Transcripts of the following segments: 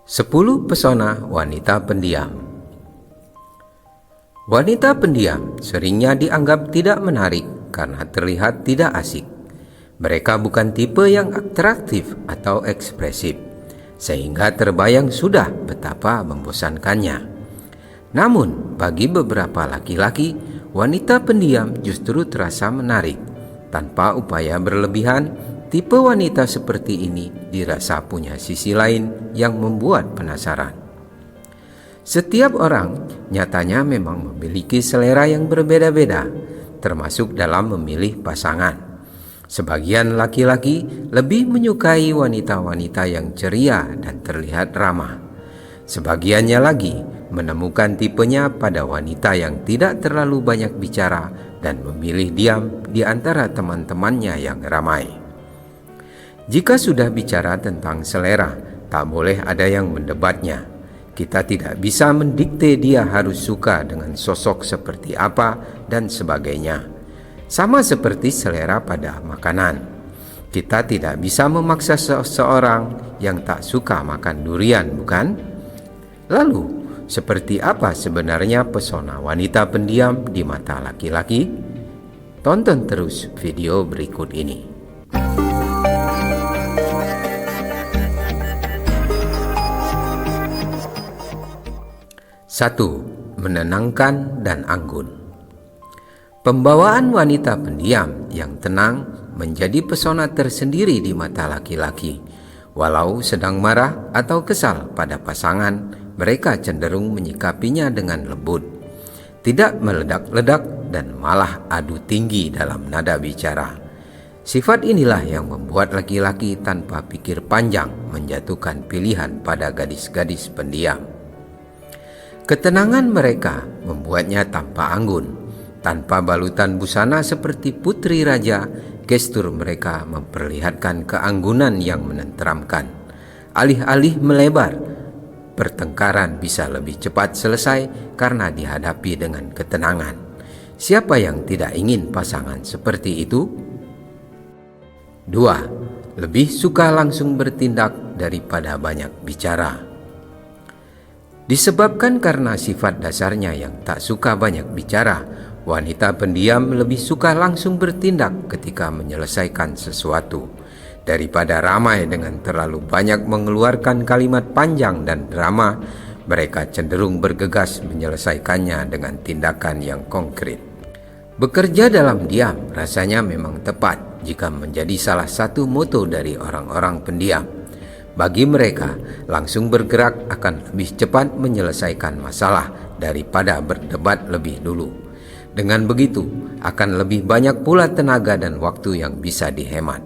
10 pesona wanita pendiam. Wanita pendiam seringnya dianggap tidak menarik karena terlihat tidak asik. Mereka bukan tipe yang atraktif atau ekspresif, sehingga terbayang sudah betapa membosankannya. Namun, bagi beberapa laki-laki, wanita pendiam justru terasa menarik. Tanpa upaya berlebihan, tipe wanita seperti ini dirasa punya sisi lain yang membuat penasaran. Setiap orang nyatanya memang memiliki selera yang berbeda-beda, termasuk dalam memilih pasangan. Sebagian laki-laki lebih menyukai wanita-wanita yang ceria dan terlihat ramah. Sebagiannya lagi menemukan tipenya pada wanita yang tidak terlalu banyak bicara dan memilih diam di antara teman-temannya yang ramai. Jika sudah bicara tentang selera, tak boleh ada yang mendebatnya. Kita tidak bisa mendikte dia harus suka dengan sosok seperti apa dan sebagainya. Sama seperti selera pada makanan. Kita tidak bisa memaksa seseorang yang tak suka makan durian, bukan? Lalu, seperti apa sebenarnya pesona wanita pendiam di mata laki-laki? Tonton terus video berikut ini. 1. Menenangkan dan anggun. Pembawaan wanita pendiam yang tenang menjadi pesona tersendiri di mata laki-laki. Walau sedang marah atau kesal pada pasangan, mereka cenderung menyikapinya dengan lembut, tidak meledak-ledak dan malah adu tinggi dalam nada bicara. Sifat inilah yang membuat laki-laki tanpa pikir panjang menjatuhkan pilihan pada gadis-gadis pendiam. Ketenangan mereka membuatnya tampak anggun. Tanpa balutan busana seperti putri raja, gestur mereka memperlihatkan keanggunan yang menenteramkan. Alih-alih melebar, pertengkaran bisa lebih cepat selesai karena dihadapi dengan ketenangan. Siapa yang tidak ingin pasangan seperti itu? 2. Lebih suka langsung bertindak daripada banyak bicara. Disebabkan karena sifat dasarnya yang tak suka banyak bicara, wanita pendiam lebih suka langsung bertindak ketika menyelesaikan sesuatu. Daripada ramai dengan terlalu banyak mengeluarkan kalimat panjang dan drama, mereka cenderung bergegas menyelesaikannya dengan tindakan yang konkret. Bekerja dalam diam rasanya memang tepat jika menjadi salah satu moto dari orang-orang pendiam. Bagi mereka, langsung bergerak akan lebih cepat menyelesaikan masalah daripada berdebat lebih dulu. Dengan begitu, akan lebih banyak pula tenaga dan waktu yang bisa dihemat.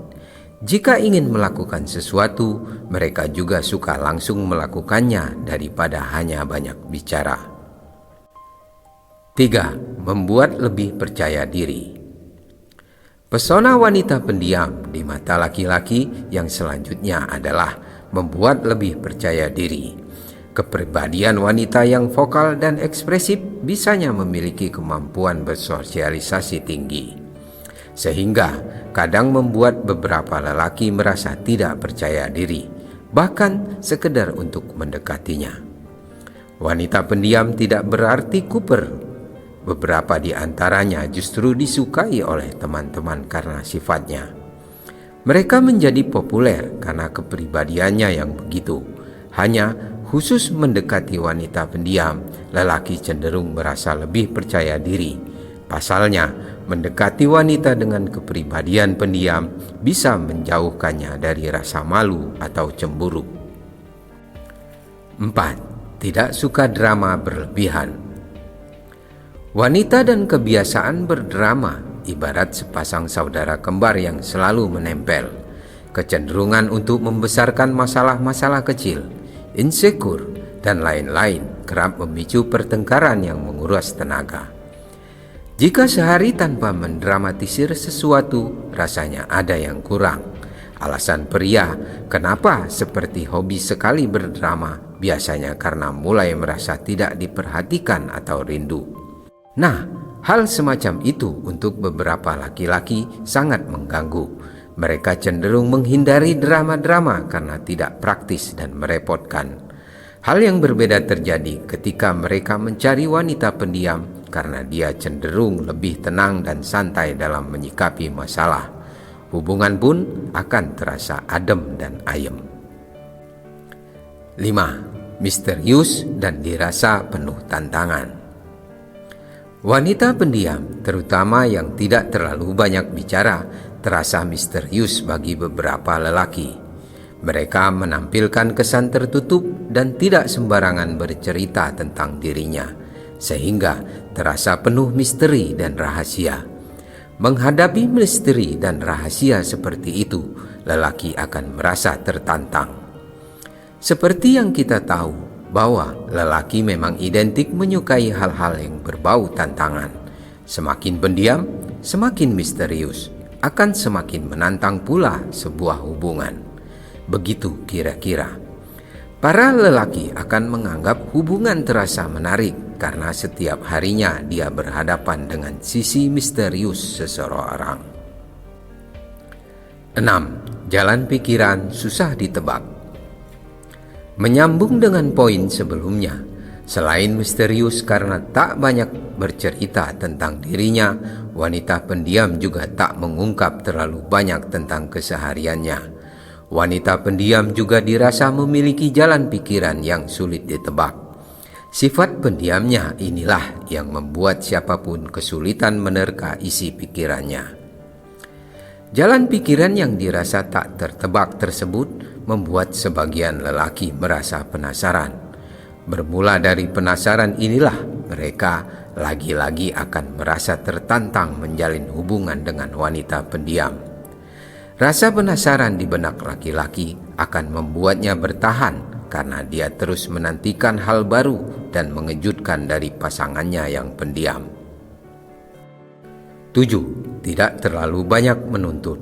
Jika ingin melakukan sesuatu, mereka juga suka langsung melakukannya daripada hanya banyak bicara. 3. Membuat lebih percaya diri. Pesona wanita pendiam di mata laki-laki yang selanjutnya adalah membuat lebih percaya diri. Kepribadian wanita yang vokal dan ekspresif bisanya memiliki kemampuan bersosialisasi tinggi, sehingga kadang membuat beberapa lelaki merasa tidak percaya diri, bahkan sekedar untuk mendekatinya. Wanita pendiam tidak berarti kuper. Beberapa di antaranya justru disukai oleh teman-teman karena sifatnya. Mereka menjadi populer karena kepribadiannya yang begitu. Hanya khusus mendekati wanita pendiam, lelaki cenderung merasa lebih percaya diri. Pasalnya, mendekati wanita dengan kepribadian pendiam bisa menjauhkannya dari rasa malu atau cemburu. 4. Tidak suka drama berlebihan. Wanita dan kebiasaan berdrama ibarat sepasang saudara kembar yang selalu menempel. Kecenderungan untuk membesarkan masalah-masalah kecil, insecure, dan lain-lain kerap memicu pertengkaran yang menguras tenaga. Jika sehari tanpa mendramatisir sesuatu, rasanya ada yang kurang. Alasan pria kenapa seperti hobi sekali berdrama biasanya karena mulai merasa tidak diperhatikan atau rindu. Nah, hal semacam itu untuk beberapa laki-laki sangat mengganggu. Mereka cenderung menghindari drama-drama karena tidak praktis dan merepotkan. Hal yang berbeda terjadi ketika mereka mencari wanita pendiam karena dia cenderung lebih tenang dan santai dalam menyikapi masalah. Hubungan pun akan terasa adem dan ayem. 5. Misterius dan dirasa penuh tantangan. Wanita pendiam, terutama yang tidak terlalu banyak bicara, terasa misterius bagi beberapa lelaki. Mereka menampilkan kesan tertutup dan tidak sembarangan bercerita tentang dirinya, sehingga terasa penuh misteri dan rahasia. Menghadapi misteri dan rahasia seperti itu, lelaki akan merasa tertantang. Seperti yang kita tahu bahwa lelaki memang identik menyukai hal-hal yang berbau tantangan. Semakin pendiam, semakin misterius, akan semakin menantang pula sebuah hubungan. Begitu kira-kira. Para lelaki akan menganggap hubungan terasa menarik karena setiap harinya dia berhadapan dengan sisi misterius seseorang. 6. Jalan pikiran susah ditebak. Menyambung dengan poin sebelumnya, selain misterius karena tak banyak bercerita tentang dirinya, wanita pendiam juga tak mengungkap terlalu banyak tentang kesehariannya. Wanita pendiam juga dirasa memiliki jalan pikiran yang sulit ditebak. Sifat pendiamnya inilah yang membuat siapapun kesulitan menerka isi pikirannya. Jalan pikiran yang dirasa tak tertebak tersebut membuat sebagian lelaki merasa penasaran. Bermula dari penasaran inilah mereka lagi-lagi akan merasa tertantang menjalin hubungan dengan wanita pendiam. Rasa penasaran di benak laki-laki akan membuatnya bertahan karena dia terus menantikan hal baru dan mengejutkan dari pasangannya yang pendiam. 7. Tidak terlalu banyak menuntut.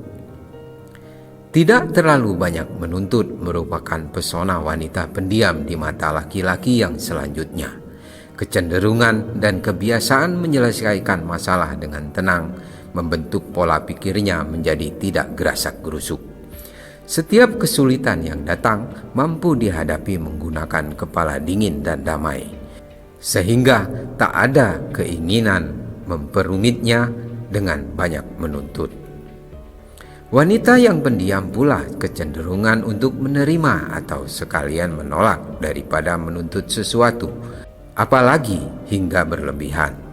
Tidak terlalu banyak menuntut merupakan pesona wanita pendiam di mata laki-laki yang selanjutnya. Kecenderungan dan kebiasaan menyelesaikan masalah dengan tenang membentuk pola pikirnya menjadi tidak gerasak-gerusuk. Setiap kesulitan yang datang mampu dihadapi menggunakan kepala dingin dan damai, sehingga tak ada keinginan memperumitnya dengan banyak menuntut. Wanita yang pendiam pula kecenderungan untuk menerima atau sekalian menolak daripada menuntut sesuatu, apalagi hingga berlebihan.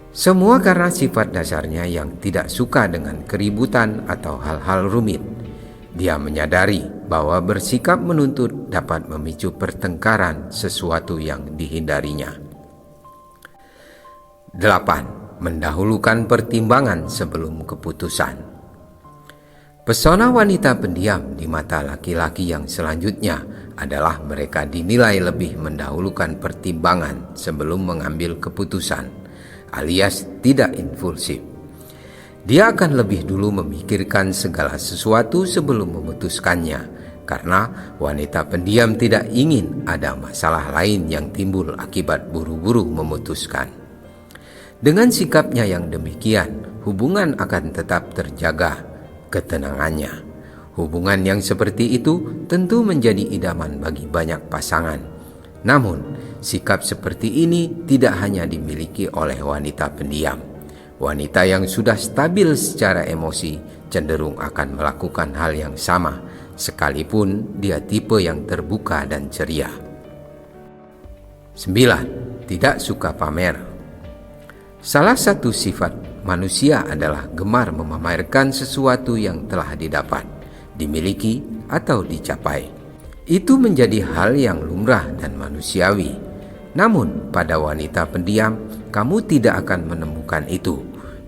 Semua karena sifat dasarnya yang tidak suka dengan keributan atau hal-hal rumit. Dia menyadari bahwa bersikap menuntut dapat memicu pertengkaran sesuatu yang dihindarinya. 8. Mendahulukan pertimbangan sebelum keputusan. Pesona wanita pendiam di mata laki-laki yang selanjutnya adalah mereka dinilai lebih mendahulukan pertimbangan sebelum mengambil keputusan, alias tidak impulsif. Dia akan lebih dulu memikirkan segala sesuatu sebelum memutuskannya, karena wanita pendiam tidak ingin ada masalah lain yang timbul akibat buru-buru memutuskan. Dengan sikapnya yang demikian, hubungan akan tetap terjaga ketenangannya. Hubungan yang seperti itu tentu menjadi idaman bagi banyak pasangan. Namun, sikap seperti ini tidak hanya dimiliki oleh wanita pendiam. Wanita yang sudah stabil secara emosi cenderung akan melakukan hal yang sama, sekalipun dia tipe yang terbuka dan ceria. 9. Tidak suka pamer. Salah satu sifat manusia adalah gemar memamerkan sesuatu yang telah didapat, dimiliki, atau dicapai. Itu menjadi hal yang lumrah dan manusiawi. Namun pada wanita pendiam, kamu tidak akan menemukan itu.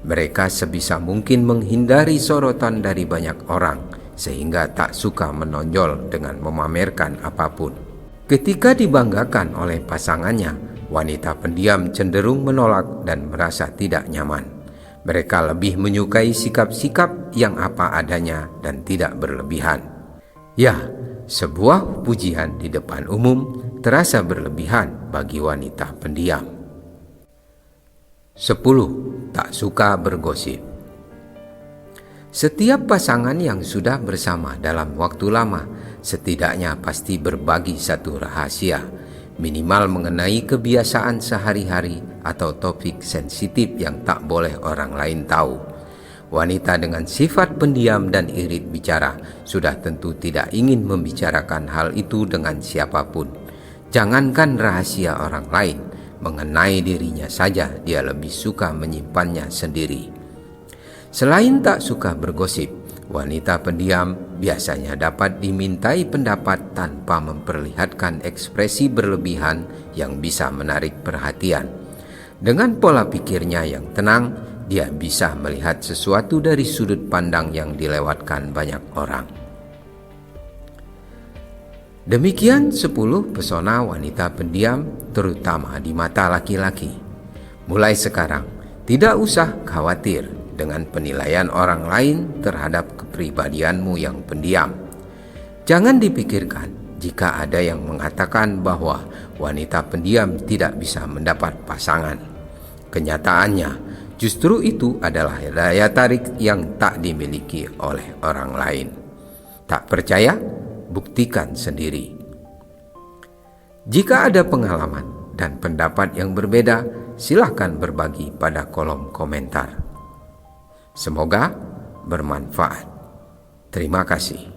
Mereka sebisa mungkin menghindari sorotan dari banyak orang, sehingga tak suka menonjol dengan memamerkan apapun. Ketika dibanggakan oleh pasangannya, wanita pendiam cenderung menolak dan merasa tidak nyaman. Mereka lebih menyukai sikap-sikap yang apa adanya dan tidak berlebihan. Ya, sebuah pujian di depan umum terasa berlebihan bagi wanita pendiam. 10. Tak suka bergosip. Setiap pasangan yang sudah bersama dalam waktu lama setidaknya pasti berbagi satu rahasia, minimal mengenai kebiasaan sehari-hari atau topik sensitif yang tak boleh orang lain tahu. Wanita dengan sifat pendiam dan irit bicara sudah tentu tidak ingin membicarakan hal itu dengan siapapun. Jangankan rahasia orang lain, mengenai dirinya saja dia lebih suka menyimpannya sendiri. Selain tak suka bergosip, wanita pendiam biasanya dapat dimintai pendapat tanpa memperlihatkan ekspresi berlebihan yang bisa menarik perhatian. Dengan pola pikirnya yang tenang, dia bisa melihat sesuatu dari sudut pandang yang dilewatkan banyak orang. Demikian 10 pesona wanita pendiam terutama di mata laki-laki. Mulai sekarang, tidak usah khawatir dengan penilaian orang lain terhadap kepribadianmu yang pendiam. Jangan dipikirkan jika ada yang mengatakan bahwa wanita pendiam tidak bisa mendapat pasangan. Kenyataannya, justru itu adalah daya tarik yang tak dimiliki oleh orang lain. Tak percaya? Buktikan sendiri. Jika ada pengalaman dan pendapat yang berbeda, silakan berbagi pada kolom komentar. Semoga bermanfaat. Terima kasih.